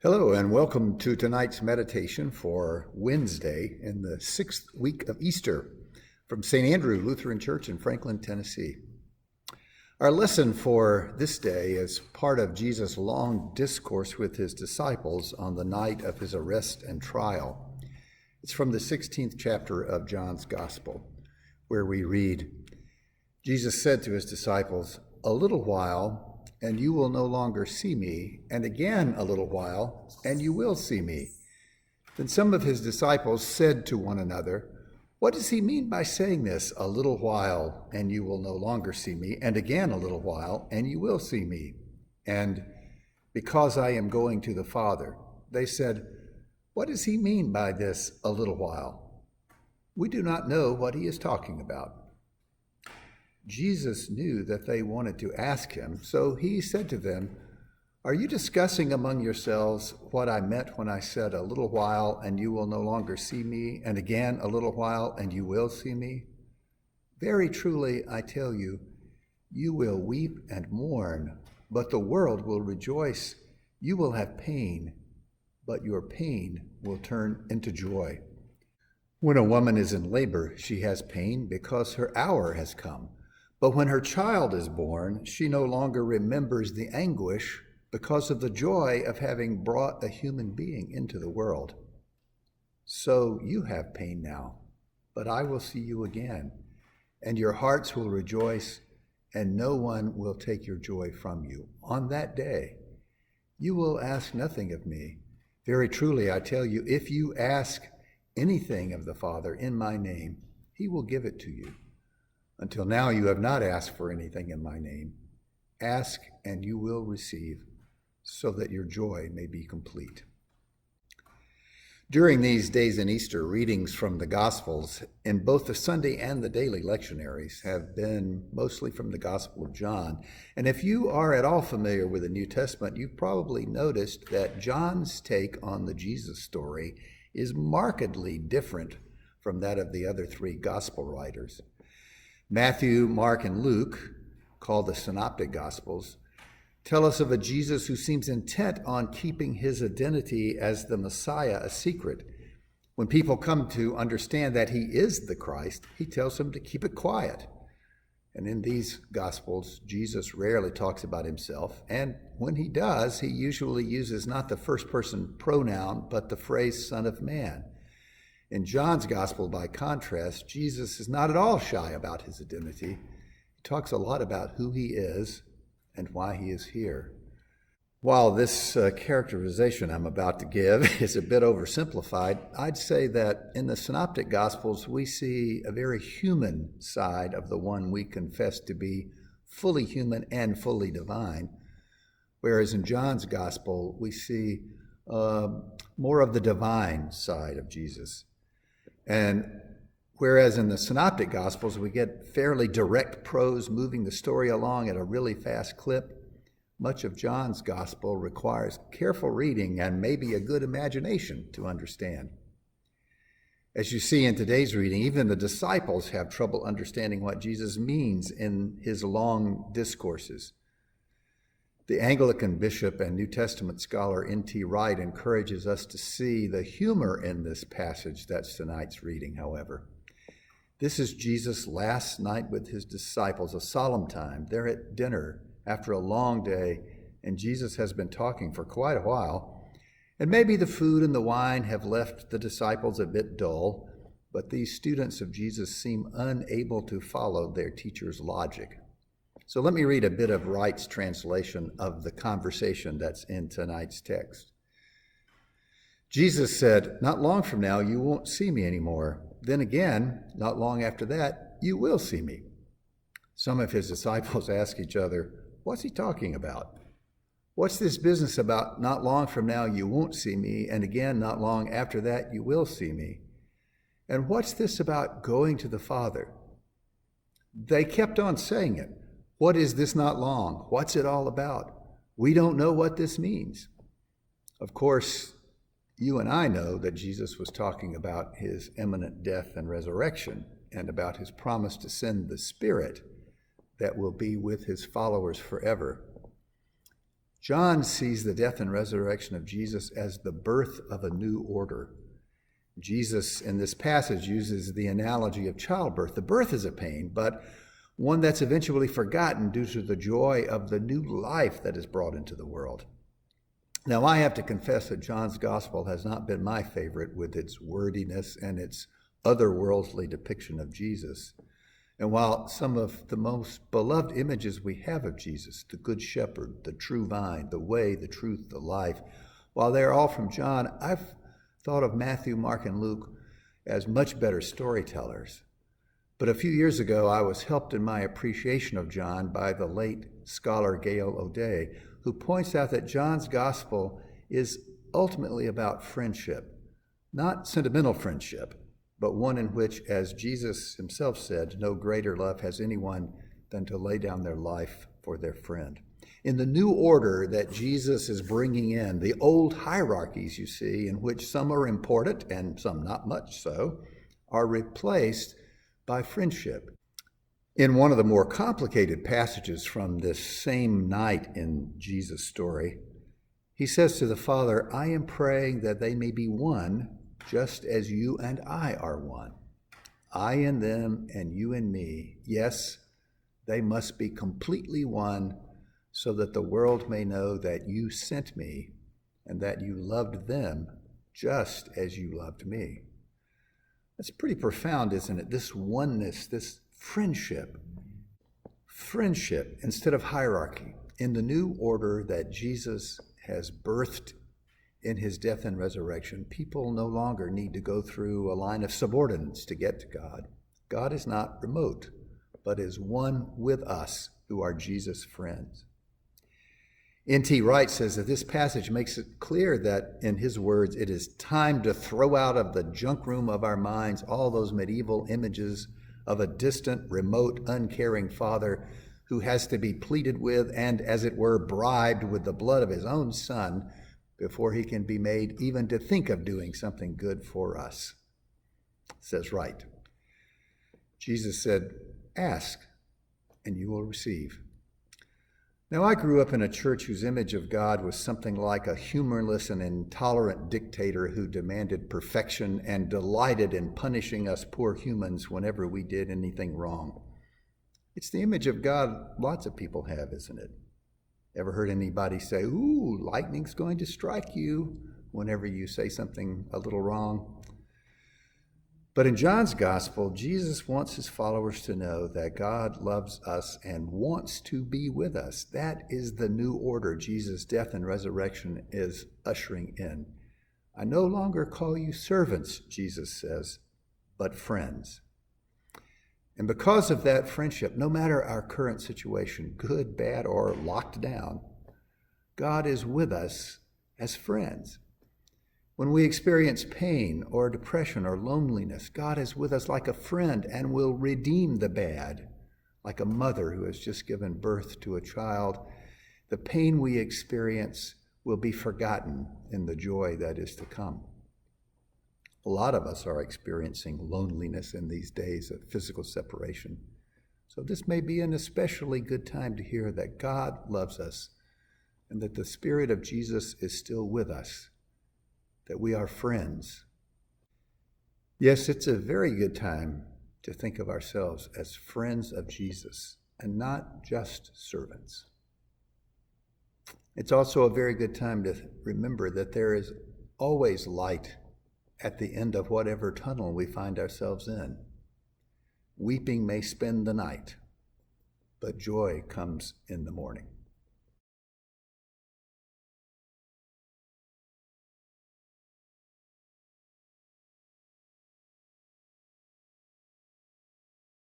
Hello, and welcome to tonight's meditation for Wednesday in the 6th week of Easter from St. Andrew Lutheran Church in Franklin, Tennessee. Our lesson for this day is part of Jesus' long discourse with his disciples on the night of his arrest and trial. It's from the 16th chapter of John's Gospel, where we read, Jesus said to his disciples, "A little while, and you will no longer see me, and again a little while, and you will see me." Then some of his disciples said to one another, "What does he mean by saying this, a little while, and you will no longer see me, and again a little while, and you will see me? And because I am going to the Father." They said, "What does he mean by this, a little while? We do not know what he is talking about." Jesus knew that they wanted to ask him, so he said to them, "Are you discussing among yourselves what I meant when I said, 'A little while, and you will no longer see me, and again a little while, and you will see me'? Very truly, I tell you, you will weep and mourn, but the world will rejoice. You will have pain, but your pain will turn into joy." When a woman is in labor, she has pain because her hour has come. But when her child is born, she no longer remembers the anguish because of the joy of having brought a human being into the world. So you have pain now, but I will see you again, and your hearts will rejoice, and no one will take your joy from you. On that day, you will ask nothing of me. Very truly, I tell you, if you ask anything of the Father in my name, he will give it to you. Until now, you have not asked for anything in my name. Ask, and you will receive, so that your joy may be complete. During these days in Easter, readings from the Gospels in both the Sunday and the daily lectionaries have been mostly from the Gospel of John. And if you are at all familiar with the New Testament, you've probably noticed that John's take on the Jesus story is markedly different from that of the other three Gospel writers. Matthew, Mark, and Luke, called the Synoptic Gospels, tell us of a Jesus who seems intent on keeping his identity as the Messiah a secret. When people come to understand that he is the Christ, he tells them to keep it quiet. And in these Gospels, Jesus rarely talks about himself, and when he does, he usually uses not the first-person pronoun, but the phrase Son of Man. In John's Gospel, by contrast, Jesus is not at all shy about his identity. He talks a lot about who he is and why he is here. While this characterization I'm about to give is a bit oversimplified, I'd say that in the Synoptic Gospels, we see a very human side of the one we confess to be fully human and fully divine, whereas in John's Gospel, we see more of the divine side of Jesus. And whereas in the Synoptic Gospels, we get fairly direct prose moving the story along at a really fast clip, much of John's Gospel requires careful reading and maybe a good imagination to understand. As you see in today's reading, even the disciples have trouble understanding what Jesus means in his long discourses. The Anglican bishop and New Testament scholar N.T. Wright encourages us to see the humor in this passage that's tonight's reading, however. This is Jesus' last night with his disciples, a solemn time. They're at dinner after a long day, and Jesus has been talking for quite a while. And maybe the food and the wine have left the disciples a bit dull, but these students of Jesus seem unable to follow their teacher's logic. So let me read a bit of Wright's translation of the conversation that's in tonight's text. Jesus said, "Not long from now, you won't see me anymore. Then again, not long after that, you will see me." Some of his disciples ask each other, "What's he talking about? What's this business about not long from now, you won't see me, and again, not long after that, you will see me? And what's this about going to the Father?" They kept on saying it. "What is this not long? What's it all about? We don't know what this means." Of course, you and I know that Jesus was talking about his imminent death and resurrection and about his promise to send the Spirit that will be with his followers forever. John sees the death and resurrection of Jesus as the birth of a new order. Jesus, in this passage, uses the analogy of childbirth. The birth is a pain, but one that's eventually forgotten due to the joy of the new life that is brought into the world. Now, I have to confess that John's gospel has not been my favorite with its wordiness and its otherworldly depiction of Jesus. And while some of the most beloved images we have of Jesus, the Good Shepherd, the true vine, the way, the truth, the life, while they're all from John, I've thought of Matthew, Mark, and Luke as much better storytellers. But a few years ago, I was helped in my appreciation of John by the late scholar Gail O'Day, who points out that John's gospel is ultimately about friendship, not sentimental friendship, but one in which, as Jesus himself said, no greater love has anyone than to lay down their life for their friend. In the new order that Jesus is bringing in, the old hierarchies, you see, in which some are important and some not much so, are replaced by friendship. In one of the more complicated passages from this same night in Jesus' story, he says to the Father, I am praying that they may be one, just as you and I are one. I in them and you in me. Yes, they must be completely one, so that the world may know that you sent me and that you loved them just as you loved me. That's pretty profound, isn't it? This oneness, this friendship instead of hierarchy in the new order that Jesus has birthed in his death and resurrection. People no longer need to go through a line of subordinates to get to God. God is not remote, but is one with us who are Jesus' friends. N.T. Wright says that this passage makes it clear that, in his words, it is time to throw out of the junk room of our minds all those medieval images of a distant, remote, uncaring father who has to be pleaded with and, as it were, bribed with the blood of his own son before he can be made even to think of doing something good for us, says Wright. Jesus said, ask, and you will receive. Now, I grew up in a church whose image of God was something like a humorless and intolerant dictator who demanded perfection and delighted in punishing us poor humans whenever we did anything wrong. It's the image of God lots of people have, isn't it? Ever heard anybody say, ooh, lightning's going to strike you whenever you say something a little wrong? But in John's gospel, Jesus wants his followers to know that God loves us and wants to be with us. That is the new order Jesus' death and resurrection is ushering in. I no longer call you servants, Jesus says, but friends. And because of that friendship, no matter our current situation, good, bad, or locked down, God is with us as friends. When we experience pain or depression or loneliness, God is with us like a friend and will redeem the bad, like a mother who has just given birth to a child. The pain we experience will be forgotten in the joy that is to come. A lot of us are experiencing loneliness in these days of physical separation. So this may be an especially good time to hear that God loves us and that the Spirit of Jesus is still with us, that we are friends. Yes, it's a very good time to think of ourselves as friends of Jesus and not just servants. It's also a very good time to remember that there is always light at the end of whatever tunnel we find ourselves in. Weeping may spend the night, but joy comes in the morning.